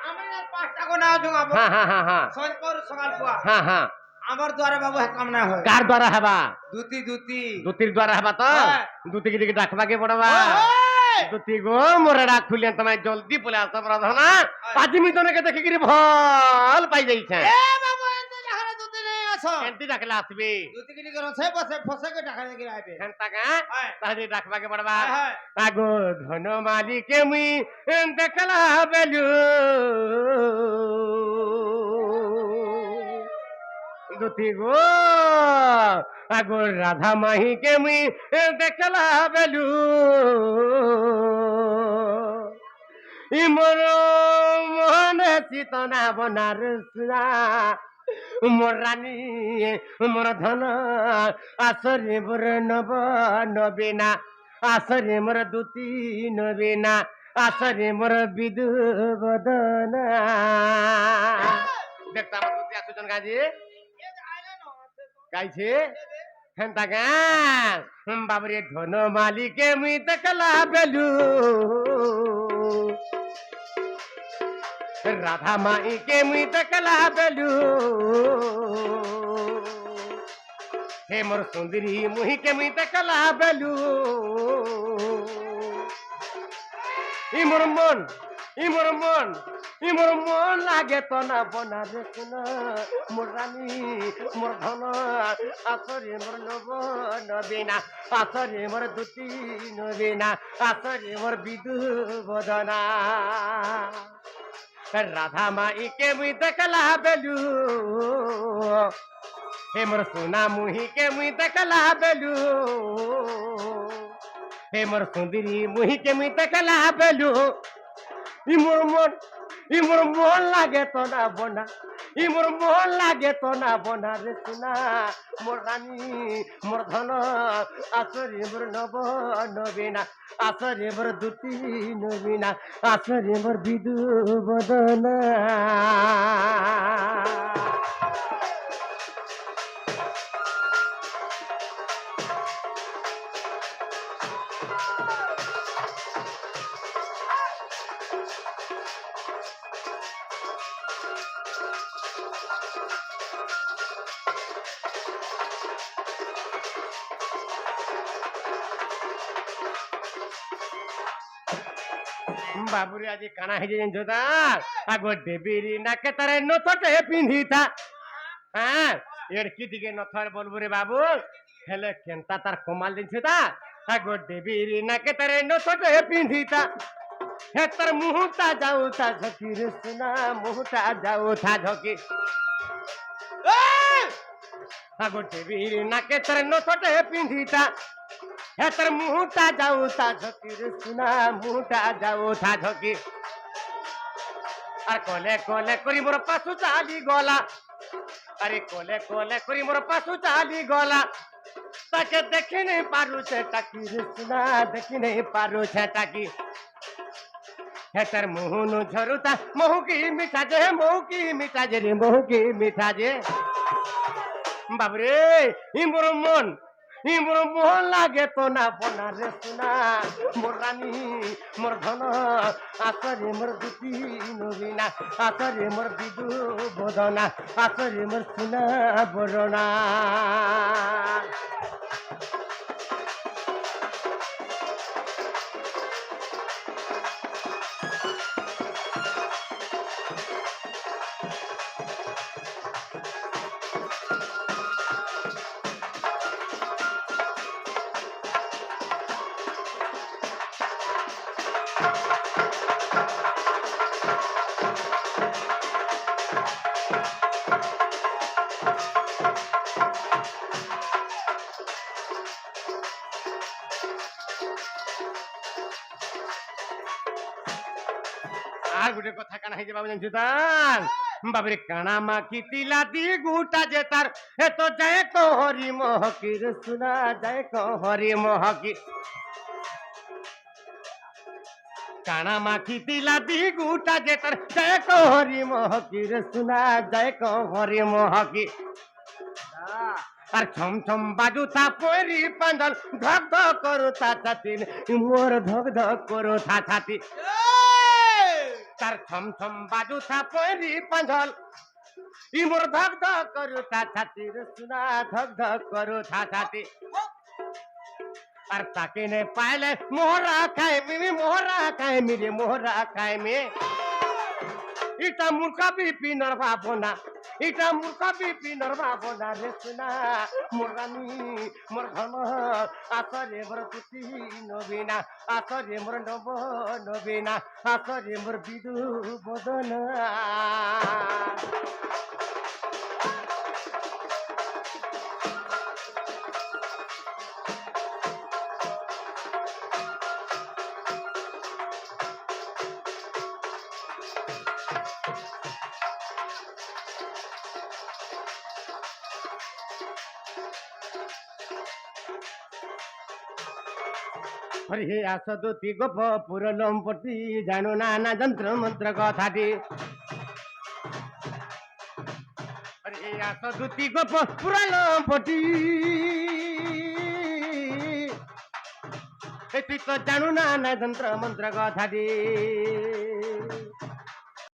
আমি 5টা কোনা জঙ্গাবো হ্যাঁ হ্যাঁ হ্যাঁ হ্যাঁ সঞ্জপুর সকাল পুয়া হ্যাঁ হ্যাঁ আমার দ্বারা বাবু কাম না হয় কার দ্বারা হেবা দুতি দুতি দুতির দ্বারা হেবা তো দুতি কি দিকে ডাকবাকে পড়বা দুতি গো মোরে ডাক খুলিয়া তোমায় জলদি পলে আসো প্রধানা আজি মি তনেকে দেখি কি ভাল পাই যাইছে এ বাবু এত জাহারে দুতি নেই আছো কেনতি ডাকলে আসবি দুতি কি করো সে বসে ফসে কে টাকা দেখি আইবে হেনতা কা তাহলে ডাকবাকে পড়বা হ্যাঁ আগো ধন মালিকে মুই দেখলা বেলু দুতি গো আগো রাধা মাহিকে মুই দেখলা বেলু ইমর মনে চিতনা বনারসা মোর রানী মোর ধন আসরে মোর নব নবীনা আসরে মোর দুতি নবীনা আসরে মোর বিদু বদনা দেখতা আমার দুতি আসুজন গাজি গাইছে হেনতা গান বাবরে ধন মালিকে মুই দেখলা বেলু রাধা মাইকে মুই দেখলা বেলু হে মোর সুন্দরী মুহিকে মুই দেখলা বেলু ইমোর মন ইমোর মন ইমোর মন লাগে তো না বনারে কোনা মোর রানী মোর ধন আসরে মোর নব নবীনা আসরে মোর দুতি নবীনা আসরে মোর বিদু বদনা রাধা মাইকে মুই দেখলা বেলু হে মোর সোনা মুহিকে মুই দেখলা বেলু হে মোর সুন্দরী মুহিকে মুই দেখলা বেলু ইমোর মন লাগে তো না বনা ইমোর মন লাগে তো না বনা রে সোনা মোর রানী মোর ধন আসরে মোর নব নবীনা আসরে মোর দুতি নবীনা আসরে মোর বিদু বদনা বাবুরে আজি কানা হয়ে যাই জোদার আগো দেবীর নাকে তারে নথটে পিন্ধিতা হ্যাঁ এর কি দিকে নথর বলবো রে বাবু হেলে কেনতা তার কমাল দিনছে তা আগো দেবীর নাকে তারে নথটে পিন্ধিতা হে তার মুহূর্তা যাও তা ঝকি রে সোনা মুহূর্তা যাও তা ঝকি আগো দেবীর নাকে তারে নথটে পিন্ধিতা হে তার মুহূর্তা যাও তা ঝকি রে সোনা মুহূর্তা যাও তা ঝকি আর কলে কলে করি মোর পাশু চালি গলা আরে কলে কলে করি মোর পাশু চালি গলা তাকে দেখি নেই পারু সেটা কি রে সোনা দেখি নেই পারু সেটা কি হে তার মুহুনু ঝরুতা মহু কি মিঠা যে মহু কি মিঠা যে রে মহু কি মিঠা যে বাবরে ইমোর মন লাগে তো না বনা রে সোনা মোর রানী মোর ধন আসরে মোর দুতি নবীনা আসরে মোর বিদু বদনা আসরে মোর সোনা বরণা আর গোটে কথা কানা হয়ে বাবু জানছো তার বাবরে কানা মাখি তিলা দি গুটা যে তার এ তো যায় কো হরি মহকি রে সোনা যায় কো হরি মহকি কানা মাখি তিলা দি গুটা যে তার যায় কো হরি মহকি রে সোনা যায় কো হরি মহকি আর ছম ছম বাজু তা পরি পাঞ্জল ধক ধক করু তা ছাতি মোর ধক ধক করু তা ছাতি তার ছম ছম বাজুথা পরি পাঁজল ই মোর ধক ধক করুথা ছাতি রে সুনা ধক ধক করুথা ছাতি আর তাকে নে পাইলে মোহরা খাইমি রে মোহরা খাইমি ইটা মূর্খা বিপিনর ভাবনা ইটা মূর্খা বিপিনর ভাবনা রে সুনা মোর রানী মোর ধন আসরে মোর পুতি নবীনা আসরে মোর নব নবীনা আসরে মোর বিদু বদনা হরে আসদতি গোপ পুরলম্পটি জানো না যন্ত্র মন্ত্র কথাটি হরে আসদতি গোপ পুরলম্পটি তুই তো জানো না যন্ত্র মন্ত্র কথাটি